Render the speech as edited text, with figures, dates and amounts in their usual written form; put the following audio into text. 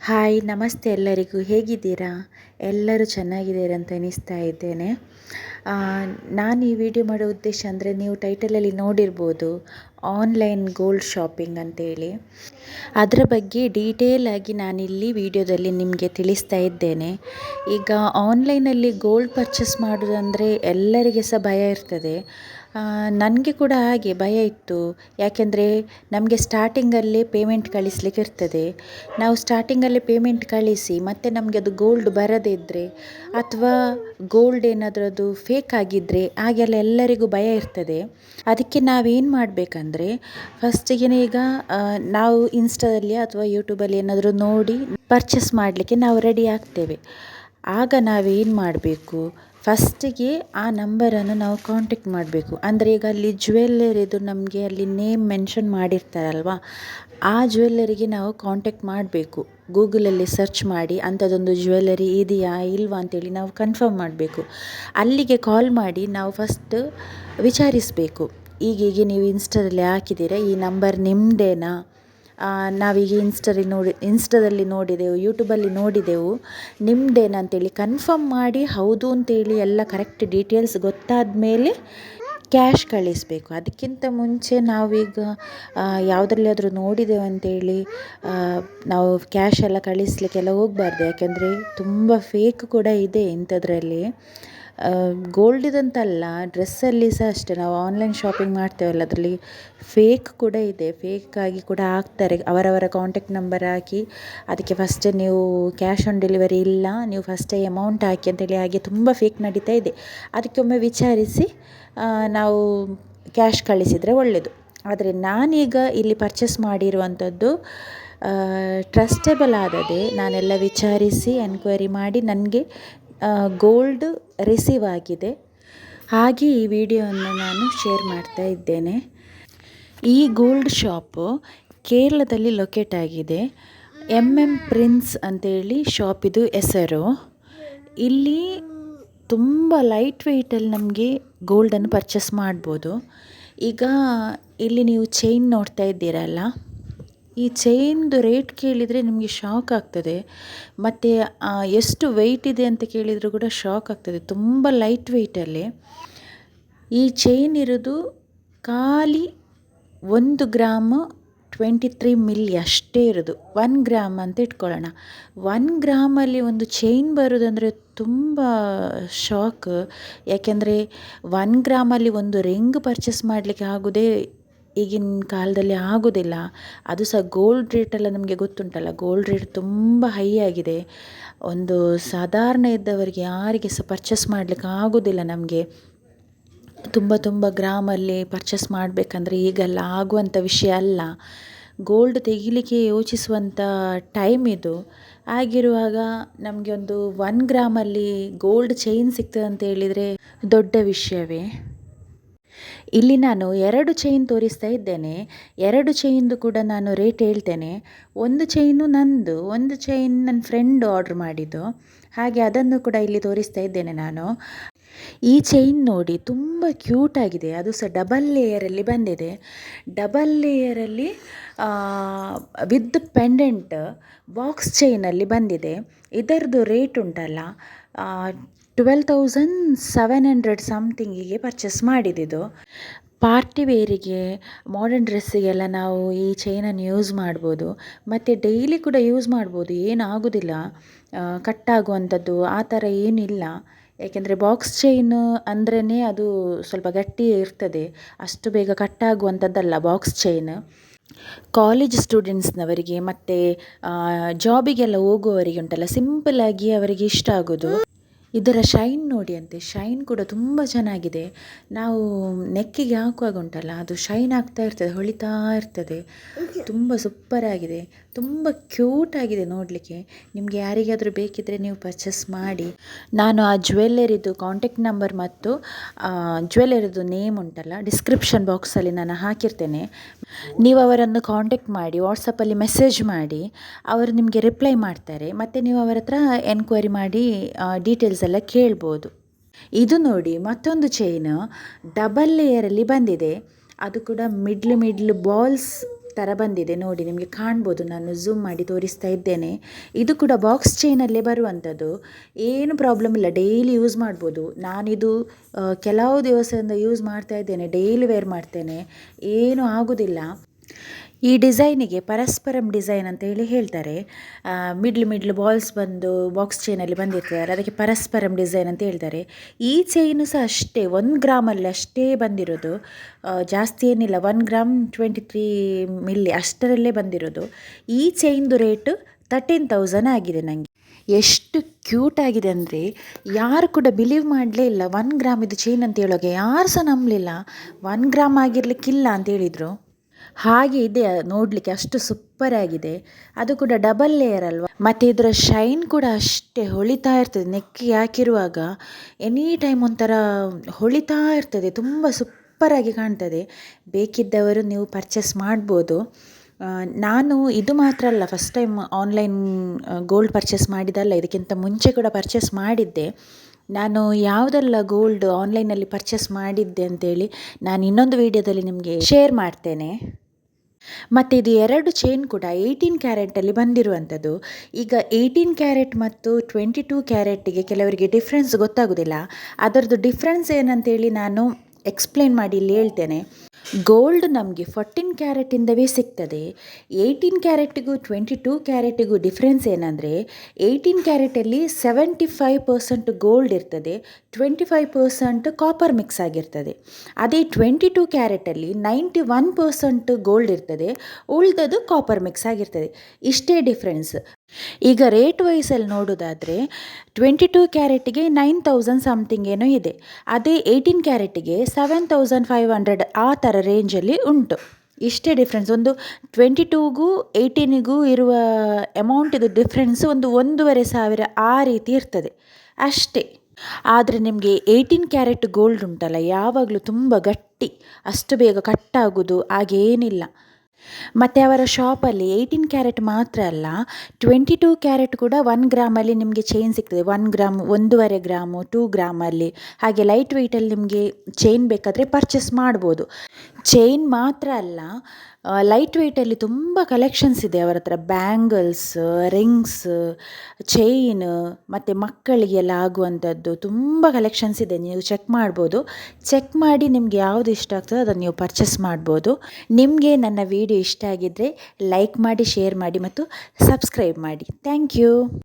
Hi ನಮಸ್ತೆ ಎಲ್ಲರಿಗೂ ಹೇಗಿದ್ದೀರಾ? ಎಲ್ಲರೂ ಚೆನ್ನಾಗಿದ್ದೀರಾ ಅಂತ ಎನಿಸ್ತಾ ಇದ್ದೇನೆ. ನಾನು ಈ ವಿಡಿಯೋ ಮಾಡೋ ಉದ್ದೇಶ ಅಂದರೆ ನೀವು ಟೈಟಲಲ್ಲಿ ನೋಡಿರ್ಬೋದು ಆನ್ಲೈನ್ ಗೋಲ್ಡ್ ಶಾಪಿಂಗ್ ಅಂತೇಳಿ. ಅದರ ಬಗ್ಗೆ ಡೀಟೇಲ್ ಆಗಿ ನಾನಿಲ್ಲಿ ವಿಡಿಯೋದಲ್ಲಿ ನಿಮಗೆ ತಿಳಿಸ್ತಾ ಇದ್ದೇನೆ. ಈಗ ಆನ್ಲೈನಲ್ಲಿ ಗೋಲ್ಡ್ ಪರ್ಚೇಸ್ ಮಾಡೋದಂದರೆ ಎಲ್ಲರಿಗೆ ಸಹ ಭಯ ಇರ್ತದೆ. ನನಗೆ ಕೂಡ ಹಾಗೆ ಭಯ ಇತ್ತು. ಯಾಕೆಂದರೆ ನಮಗೆ ಸ್ಟಾರ್ಟಿಂಗಲ್ಲೇ ಪೇಮೆಂಟ್ ಕಳಿಸ್ಲಿಕ್ಕೆ ಇರ್ತದೆ. ನಾವು ಸ್ಟಾರ್ಟಿಂಗಲ್ಲೇ ಪೇಮೆಂಟ್ ಕಳಿಸಿ ಮತ್ತು ನಮಗೆ ಅದು ಗೋಲ್ಡ್ ಬರದೇ ಇದ್ದರೆ ಅಥವಾ ಗೋಲ್ಡ್ ಏನಾದರೂ ಅದು ಫೇಕ್ ಆಗಿದ್ದರೆ ಹಾಗೆಲ್ಲ ಎಲ್ಲರಿಗೂ ಭಯ ಇರ್ತದೆ. ಅದಕ್ಕೆ ನಾವೇನು ಮಾಡಬೇಕಂದ್ರೆ ಫಸ್ಟಿಗೆ ಈಗ ನಾವು ಇನ್ಸ್ಟಾದಲ್ಲಿ ಅಥವಾ ಯೂಟ್ಯೂಬಲ್ಲಿ ಏನಾದರೂ ನೋಡಿ ಪರ್ಚೇಸ್ ಮಾಡಲಿಕ್ಕೆ ನಾವು ರೆಡಿ ಆಗ್ತೇವೆ. ಆಗ ನಾವೇನು ಮಾಡಬೇಕು, ಫಸ್ಟಿಗೆ ಆ ನಂಬರನ್ನು ನಾವು ಕಾಂಟ್ಯಾಕ್ಟ್ ಮಾಡಬೇಕು. ಅಂದರೆ ಈಗ ಅಲ್ಲಿ ಜ್ಯುವೆಲ್ಲರಿದು ನಮಗೆ ಅಲ್ಲಿ ನೇಮ್ ಮೆನ್ಷನ್ ಮಾಡಿರ್ತಾರಲ್ವ, ಆ ಜ್ಯುವೆಲ್ಲರಿಗೆ ನಾವು ಕಾಂಟ್ಯಾಕ್ಟ್ ಮಾಡಬೇಕು. ಗೂಗಲಲ್ಲಿ ಸರ್ಚ್ ಮಾಡಿ ಅಂಥದ್ದೊಂದು ಜ್ಯುವೆಲ್ಲರಿ ಇದೆಯಾ ಇಲ್ವಾ ಅಂತೇಳಿ ನಾವು ಕನ್ಫರ್ಮ್ ಮಾಡಬೇಕು. ಅಲ್ಲಿಗೆ ಕಾಲ್ ಮಾಡಿ ನಾವು ಫಸ್ಟ್ ವಿಚಾರಿಸಬೇಕು. ಈಗೀಗೆ ನೀವು ಇನ್ಸ್ಟಾದಲ್ಲಿ ಹಾಕಿದ್ದೀರಾ, ಈ ನಂಬರ್ ನಿಮ್ಮದೇನಾ? ನಾವೀಗ ಇನ್ಸ್ಟಾದಲ್ಲಿ ನೋಡಿದೆವು, ಯೂಟ್ಯೂಬಲ್ಲಿ ನೋಡಿದೆವು, ನಿಮ್ಮದೇನಂತೇಳಿ ಕನ್ಫರ್ಮ್ ಮಾಡಿ ಹೌದು ಅಂತೇಳಿ ಎಲ್ಲ ಕರೆಕ್ಟ್ ಡೀಟೇಲ್ಸ್ ಗೊತ್ತಾದ ಮೇಲೆ ಕ್ಯಾಶ್ ಕಳಿಸಬೇಕು. ಅದಕ್ಕಿಂತ ಮುಂಚೆ ನಾವೀಗ ಯಾವುದ್ರಲ್ಲಾದರೂ ನೋಡಿದೆವು ಅಂತೇಳಿ ನಾವು ಕ್ಯಾಶ್ ಎಲ್ಲ ಕಳಿಸ್ಲಿಕ್ಕೆಲ್ಲ ಹೋಗಬಾರ್ದು. ಯಾಕೆಂದರೆ ತುಂಬ ಫೇಕ್ ಕೂಡ ಇದೆ ಇಂಥದ್ರಲ್ಲಿ. ಗೋಲ್ಡಿದಂತಲ್ಲ, ಡ್ರೆಸ್ಸಲ್ಲಿ ಸಹ ಅಷ್ಟೇ. ನಾವು ಆನ್ಲೈನ್ ಶಾಪಿಂಗ್ ಮಾಡ್ತೇವಲ್ಲ, ಅದರಲ್ಲಿ ಫೇಕ್ ಕೂಡ ಇದೆ. ಫೇಕಾಗಿ ಕೂಡ ಹಾಕ್ತಾರೆ. ಅವರವರ ಕಾಂಟ್ಯಾಕ್ಟ್ ನಂಬರ್ ಹಾಕಿ ಅದಕ್ಕೆ ಫಸ್ಟೇ ನೀವು ಕ್ಯಾಶ್ ಆನ್ ಡೆಲಿವರಿ ಇಲ್ಲ, ನೀವು ಫಸ್ಟೇ ಅಮೌಂಟ್ ಹಾಕಿ ಅಂತೇಳಿ ಹಾಗೆ ತುಂಬ ಫೇಕ್ ನಡೀತಾ ಇದೆ. ಅದಕ್ಕೊಮ್ಮೆ ವಿಚಾರಿಸಿ ನಾವು ಕ್ಯಾಶ್ ಕಳಿಸಿದರೆ ಒಳ್ಳೆಯದು. ಆದರೆ ನಾನೀಗ ಇಲ್ಲಿ ಪರ್ಚೇಸ್ ಮಾಡಿರುವಂಥದ್ದು ಟ್ರಸ್ಟೇಬಲ್ ಆದದೆ. ನಾನೆಲ್ಲ ವಿಚಾರಿಸಿ ಎನ್ಕ್ವೈರಿ ಮಾಡಿ ನನಗೆ ಗೋಲ್ಡ್ ರಿಸೀವ್ ಆಗಿದೆ. ಹಾಗೆ ಈ ವಿಡಿಯೋವನ್ನು ನಾನು ಶೇರ್ ಮಾಡ್ತಾ ಇದ್ದೇನೆ. ಈ ಗೋಲ್ಡ್ ಶಾಪು ಕೇರಳದಲ್ಲಿ ಲೊಕೇಟ್ ಆಗಿದೆ. ಪ್ರಿನ್ಸ್ ಅಂತೇಳಿ ಶಾಪಿದು ಹೆಸರು. ಇಲ್ಲಿ ತುಂಬ ಲೈಟ್ ವೆಯ್ಟಲ್ಲಿ ನಮಗೆ ಗೋಲ್ಡನ್ನು ಪರ್ಚೇಸ್ ಮಾಡ್ಬೋದು. ಈಗ ಇಲ್ಲಿ ನೀವು ಚೈನ್ ನೋಡ್ತಾ ಇದ್ದೀರಲ್ಲ, ಈ ಚೈನ್ದು ರೇಟ್ ಕೇಳಿದರೆ ನಿಮಗೆ ಶಾಕ್ ಆಗ್ತದೆ. ಮತ್ತು ಎಷ್ಟು ವೆಯ್ಟ್ ಇದೆ ಅಂತ ಕೇಳಿದರೂ ಕೂಡ ಶಾಕ್ ಆಗ್ತದೆ. ತುಂಬ ಲೈಟ್ ವೆಯ್ಟಲ್ಲಿ ಈ ಚೈನ್ ಇರೋದು ಖಾಲಿ 1 ಗ್ರಾಮ್ 23 ಮಿಲ್ಲಿ ಅಷ್ಟೇ ಇರೋದು. 1 ಗ್ರಾಮ್ ಅಂತ ಇಟ್ಕೊಳ್ಳೋಣ. 1 ಗ್ರಾಮಲ್ಲಿ ಒಂದು ಚೈನ್ ಬರೋದಂದರೆ ತುಂಬ ಶಾಕ್. ಯಾಕೆಂದರೆ 1 ಗ್ರಾಮಲ್ಲಿ ಒಂದು ರಿಂಗ್ ಪರ್ಚೇಸ್ ಮಾಡಲಿಕ್ಕೆ ಆಗೋದೇ ಈಗಿನ ಕಾಲದಲ್ಲಿ ಆಗೋದಿಲ್ಲ. ಅದು ಸಹ ಗೋಲ್ಡ್ ರೇಟೆಲ್ಲ ನಮಗೆ ಗೊತ್ತುಂಟಲ್ಲ, ಗೋಲ್ಡ್ ರೇಟ್ ತುಂಬ ಹೈ ಆಗಿದೆ. ಒಂದು ಸಾಧಾರಣ ಇದ್ದವರಿಗೆ ಯಾರಿಗೆ ಸಹ ಪರ್ಚೇಸ್ ಮಾಡಲಿಕ್ಕೆ ಆಗೋದಿಲ್ಲ. ನಮಗೆ ತುಂಬ ಗ್ರಾಮಲ್ಲಿ ಪರ್ಚೇಸ್ ಮಾಡಬೇಕಂದ್ರೆ ಈಗೆಲ್ಲ ಆಗುವಂಥ ವಿಷಯ ಅಲ್ಲ. ಗೋಲ್ಡ್ ತೆಗಿಲಿಕ್ಕೆ ಯೋಚಿಸುವಂಥ ಟೈಮ್ ಇದು. ಆಗಿರುವಾಗ ನಮಗೆ ಒಂದು 1 ಗ್ರಾಮಲ್ಲಿ ಗೋಲ್ಡ್ ಚೈನ್ ಸಿಗ್ತದೆ ಅಂತ ಹೇಳಿದರೆ ದೊಡ್ಡ ವಿಷಯವೇ. ಇಲ್ಲಿ ನಾನು 2 ಚೈನ್ ತೋರಿಸ್ತಾ ಇದ್ದೇನೆ. 2 ಚೈನ್ದು ಕೂಡ ನಾನು ರೇಟ್ ಹೇಳ್ತೇನೆ. ಒಂದು ಚೈನು ನಂದು, ಒಂದು ಚೈನ್ ನನ್ನ ಫ್ರೆಂಡ್ ಆರ್ಡ್ರ್ ಮಾಡಿದ್ದು. ಹಾಗೆ ಅದನ್ನು ಕೂಡ ಇಲ್ಲಿ ತೋರಿಸ್ತಾ ಇದ್ದೇನೆ ನಾನು. ಈ ಚೈನ್ ನೋಡಿ ತುಂಬ ಕ್ಯೂಟ್ ಆಗಿದೆ. ಅದು ಸಹ ಡಬಲ್ ಲೇಯರಲ್ಲಿ ಬಂದಿದೆ. ಡಬಲ್ ಲೇಯರಲ್ಲಿ ವಿತ್ ಪೆಂಡೆಂಟ್ ಬಾಕ್ಸ್ ಚೈನಲ್ಲಿ ಬಂದಿದೆ. ಇದರದ್ದು ರೇಟ್ ಉಂಟಲ್ಲ 12,700 ಸಮಥಿಂಗಿಗೆ ಪರ್ಚೇಸ್ ಮಾಡಿದ್ದು. ಪಾರ್ಟಿ ವೇರಿಗೆ, ಮಾಡರ್ನ್ ಡ್ರೆಸ್ಸಿಗೆಲ್ಲ ನಾವು ಈ ಚೈನನ್ನು ಯೂಸ್ ಮಾಡ್ಬೋದು. ಮತ್ತು ಡೈಲಿ ಕೂಡ ಯೂಸ್ ಮಾಡ್ಬೋದು, ಏನಾಗೋದಿಲ್ಲ. ಕಟ್ಟಾಗುವಂಥದ್ದು ಆ ಥರ ಏನಿಲ್ಲ. ಏಕೆಂದರೆ ಬಾಕ್ಸ್ ಚೈನ್ ಅಂದ್ರೇ ಅದು ಸ್ವಲ್ಪ ಗಟ್ಟಿ ಇರ್ತದೆ, ಅಷ್ಟು ಬೇಗ ಕಟ್ಟಾಗುವಂಥದ್ದಲ್ಲ ಬಾಕ್ಸ್ ಚೈನ್. ಕಾಲೇಜ್ ಸ್ಟೂಡೆಂಟ್ಸ್ನವರಿಗೆ ಮತ್ತು ಜಾಬಿಗೆಲ್ಲ ಹೋಗುವವರಿಗೆ ಉಂಟಲ್ಲ, ಸಿಂಪಲ್ಲಾಗಿ ಅವರಿಗೆ ಇಷ್ಟ ಆಗೋದು. ಇದರ ಶೈನ್ ನೋಡಿ ಅಂತೆ, ಶೈನ್ ಕೂಡ ತುಂಬ ಚೆನ್ನಾಗಿದೆ. ನಾವು ನೆಕ್ಕಿಗೆ ಹಾಕುವಾಗ ಉಂಟಲ್ಲ, ಅದು ಶೈನ್ ಆಗ್ತಾ ಇರ್ತದೆ, ಹೊಳಿತಾ ಇರ್ತದೆ. ತುಂಬ ಸೂಪರಾಗಿದೆ, ತುಂಬ ಕ್ಯೂಟ್ ಆಗಿದೆ ನೋಡಲಿಕ್ಕೆ. ನಿಮಗೆ ಯಾರಿಗಾದರೂ ಬೇಕಿದ್ದರೆ ನೀವು ಪರ್ಚೇಸ್ ಮಾಡಿ. ನಾನು ಆ ಜ್ಯುವೆಲ್ಲರಿದು ಕಾಂಟ್ಯಾಕ್ಟ್ ನಂಬರ್ ಮತ್ತು ಜ್ಯುವೆಲ್ಲರಿದು ನೇಮ್ ಉಂಟಲ್ಲ ಡಿಸ್ಕ್ರಿಪ್ಷನ್ ಬಾಕ್ಸಲ್ಲಿ ನಾನು ಹಾಕಿರ್ತೇನೆ. ನೀವು ಅವರನ್ನು ಕಾಂಟ್ಯಾಕ್ಟ್ ಮಾಡಿ, ವಾಟ್ಸಪ್ಪಲ್ಲಿ ಮೆಸೇಜ್ ಮಾಡಿ, ಅವರು ನಿಮಗೆ ರಿಪ್ಲೈ ಮಾಡ್ತಾರೆ. ಮತ್ತು ನೀವು ಅವರ ಹತ್ರ ಎನ್ಕ್ವೈರಿ ಮಾಡಿ ಡೀಟೇಲ್ಸ್ ಎಲ್ಲ ಕೇಳ್ಬೋದು. ಇದು ನೋಡಿ ಮತ್ತೊಂದು ಚೈನ್ ಡಬಲ್ ಲೇಯರಲ್ಲಿ ಬಂದಿದೆ. ಅದು ಕೂಡ ಮಿಡ್ಲ್ ಬಾಲ್ಸ್ ಥರ ಬಂದಿದೆ ನೋಡಿ, ನಿಮಗೆ ಕಾಣ್ಬೋದು, ನಾನು ಝೂಮ್ ಮಾಡಿ ತೋರಿಸ್ತಾ ಇದ್ದೇನೆ. ಇದು ಕೂಡ ಬಾಕ್ಸ್ ಚೈನಲ್ಲೇ ಬರುವಂಥದ್ದು, ಏನು ಪ್ರಾಬ್ಲಮ್ ಇಲ್ಲ, ಡೈಲಿ ಯೂಸ್ ಮಾಡ್ಬೋದು. ನಾನಿದು ಕೆಲವು ದಿವಸದಿಂದ ಯೂಸ್ ಮಾಡ್ತಾ ಇದ್ದೇನೆ, ಡೈಲಿ ವೇರ್ ಮಾಡ್ತೇನೆ, ಏನೂ ಆಗೋದಿಲ್ಲ. ಈ ಡಿಸೈನಿಗೆ ಪರಸ್ಪರಂ ಡಿಸೈನ್ ಅಂತ ಹೇಳಿ ಹೇಳ್ತಾರೆ. ಮಿಡ್ಲ್ ಬಾಲ್ಸ್ ಬಂದು ಬಾಕ್ಸ್ ಚೈನಲ್ಲಿ ಬಂದಿರ್ತಾರೆ, ಅದಕ್ಕೆ ಪರಸ್ಪರಂ ಡಿಸೈನ್ ಅಂತ ಹೇಳ್ತಾರೆ. ಈ ಚೈನು ಸಹ ಅಷ್ಟೇ 1 ಗ್ರಾಮಲ್ಲಿ ಅಷ್ಟೇ ಬಂದಿರೋದು, ಜಾಸ್ತಿ ಏನಿಲ್ಲ, 1 ಗ್ರಾಮ್ 23 ಮಿಲ್ಲಿ ಅಷ್ಟರಲ್ಲೇ ಬಂದಿರೋದು. ಈ ಚೈನ್ದು ರೇಟು 13,000 ಆಗಿದೆ. ನನಗೆ ಎಷ್ಟು ಕ್ಯೂಟ್ ಆಗಿದೆ ಅಂದರೆ ಯಾರು ಕೂಡ ಬಿಲೀವ್ ಮಾಡಲೇ ಇಲ್ಲ. 1 ಗ್ರಾಮ್ ಇದು ಚೈನ್ ಅಂತ ಹೇಳೋಕೆ ಯಾರು ಸಹ ನಂಬಲಿಲ್ಲ. 1 ಗ್ರಾಮ್ ಆಗಿರಲಿಕ್ಕಿಲ್ಲ ಅಂತ ಹೇಳಿದರು. ಹಾಗೆ ಇದೆ ನೋಡಲಿಕ್ಕೆ, ಅಷ್ಟು ಸೂಪರ್ ಆಗಿದೆ. ಅದು ಕೂಡ ಡಬಲ್ ಲೇಯರ್ ಅಲ್ವಾ, ಮತ್ತು ಇದರ ಶೈನ್ ಕೂಡ ಅಷ್ಟೇ ಹೊಳಿತಾ ಇರ್ತದೆ. ನೆಕ್ಕಿಗೆ ಹಾಕಿರುವಾಗ ಎನಿ ಟೈಮ್ ಒಂಥರ ಹೊಳಿತಾ ಇರ್ತದೆ, ತುಂಬ ಸೂಪರಾಗಿ ಕಾಣ್ತದೆ. ಬೇಕಿದ್ದವರು ನೀವು ಪರ್ಚೇಸ್ ಮಾಡ್ಬೋದು. ನಾನು ಇದು ಮಾತ್ರ ಅಲ್ಲ, first time online gold purchase ಮಾಡಿದ್ದಲ್ಲ, ಇದಕ್ಕಿಂತ ಮುಂಚೆ ಕೂಡ ಪರ್ಚೇಸ್ ಮಾಡಿದ್ದೆ. ನಾನು ಯಾವುದೆಲ್ಲ ಗೋಲ್ಡ್ ಆನ್ಲೈನಲ್ಲಿ ಪರ್ಚೇಸ್ ಮಾಡಿದ್ದೆ ಅಂತೇಳಿ ನಾನು ಇನ್ನೊಂದು ವಿಡಿಯೋದಲ್ಲಿ ನಿಮಗೆ ಶೇರ್ ಮಾಡ್ತೇನೆ. ಮತ್ತು ಇದು 2 ಚೈನ್ ಕೂಡ 18 ಕ್ಯಾರೆಟಲ್ಲಿ ಬಂದಿರುವಂಥದ್ದು. ಈಗ 18 ಕ್ಯಾರೆಟ್ ಮತ್ತು 22 ಕ್ಯಾರೆಟಿಗೆ ಕೆಲವರಿಗೆ ಡಿಫ್ರೆನ್ಸ್ ಗೊತ್ತಾಗೋದಿಲ್ಲ. ಅದರದ್ದು ಡಿಫ್ರೆನ್ಸ್ ಏನಂತೇಳಿ ನಾನು ಎಕ್ಸ್ಪ್ಲೇನ್ ಮಾಡಿ ಇಲ್ಲಿ ಹೇಳ್ತೇನೆ. ಗೋಲ್ಡ್ ನಮಗೆ 14 ಕ್ಯಾರೆಟಿಂದವೇ ಸಿಗ್ತದೆ. 18 ಕ್ಯಾರೆಟಿಗೂ 22 ಕ್ಯಾರೆಟಿಗೂ ಡಿಫ್ರೆನ್ಸ್ ಏನಂದರೆ, 18 ಕ್ಯಾರೆಟಲ್ಲಿ 75% ಗೋಲ್ಡ್ ಇರ್ತದೆ, 25% ಕಾಪರ್ ಮಿಕ್ಸ್ ಆಗಿರ್ತದೆ. ಅದೇ 22 ಕ್ಯಾರೆಟಲ್ಲಿ 91% ಗೋಲ್ಡ್ ಇರ್ತದೆ, ಉಳಿದದ್ದು ಕಾಪರ್ ಮಿಕ್ಸ್ ಆಗಿರ್ತದೆ. ಇಷ್ಟೇ ಡಿಫ್ರೆನ್ಸ್. ಈಗ ರೇಟ್ ವೈಸಲ್ಲಿ ನೋಡೋದಾದರೆ 22 ಕ್ಯಾರೆಟಿಗೆ 9,000 ಸಮಥಿಂಗ್ ಏನೋ ಇದೆ, ಅದೇ 18 ಕ್ಯಾರೆಟಿಗೆ 7,500 ಆ ಥರ ರೇಂಜಲ್ಲಿ ಉಂಟು. ಇಷ್ಟೇ ಡಿಫ್ರೆನ್ಸ್. ಒಂದು 22ಗೂ 18ಗೂ ಇರುವ ಅಮೌಂಟಿದು ಡಿಫ್ರೆನ್ಸ್ ಒಂದು 1,500 ಆ ರೀತಿ ಇರ್ತದೆ ಅಷ್ಟೇ. ಆದರೆ ನಿಮಗೆ 18 ಕ್ಯಾರೆಟ್ ಗೋಲ್ಡ್ ಉಂಟಲ್ಲ, ಯಾವಾಗಲೂ ತುಂಬ ಗಟ್ಟಿ, ಅಷ್ಟು ಬೇಗ ಕಟ್ಟಾಗೋದು ಹಾಗೇನಿಲ್ಲ. ಮತ್ತು ಅವರ ಶಾಪಲ್ಲಿ 18 ಕ್ಯಾರೆಟ್ ಮಾತ್ರ ಅಲ್ಲ, 22 ಕ್ಯಾರೆಟ್ ಕೂಡ 1 ಗ್ರಾಮಲ್ಲಿ ನಿಮಗೆ ಚೈನ್ ಸಿಗ್ತದೆ. 1 ಗ್ರಾಮ್, 1.5 ಗ್ರಾಮು, 2 ಗ್ರಾಮಲ್ಲಿ, ಹಾಗೆ ಲೈಟ್ ವೆಯ್ಟಲ್ಲಿ ನಿಮಗೆ ಚೈನ್ ಬೇಕಾದರೆ ಪರ್ಚೇಸ್ ಮಾಡ್ಬೋದು. ಚೈನ್ ಮಾತ್ರ ಅಲ್ಲ, ಲೈಟ್ ವೆಯ್ಟಲ್ಲಿ ತುಂಬ ಕಲೆಕ್ಷನ್ಸ್ ಇದೆ ಅವರ ಹತ್ರ. ಬ್ಯಾಂಗಲ್ಸ್, ರಿಂಗ್ಸ್, ಚೈನ್, ಮತ್ತು ಮಕ್ಕಳಿಗೆಲ್ಲ ಆಗುವಂಥದ್ದು ತುಂಬ ಕಲೆಕ್ಷನ್ಸ್ ಇದೆ. ನೀವು ಚೆಕ್ ಮಾಡ್ಬೋದು. ಚೆಕ್ ಮಾಡಿ ನಿಮಗೆ ಯಾವುದು ಇಷ್ಟ ಆಗ್ತದೋ ಅದನ್ನು ನೀವು ಪರ್ಚೇಸ್ ಮಾಡ್ಬೋದು. ನಿಮಗೆ ನನ್ನ ವಿಡಿಯೋ ಇಷ್ಟ ಆಗಿದ್ದರೆ ಲೈಕ್ ಮಾಡಿ, ಶೇರ್ ಮಾಡಿ ಮತ್ತು ಸಬ್ಸ್ಕ್ರೈಬ್ ಮಾಡಿ. Thank you.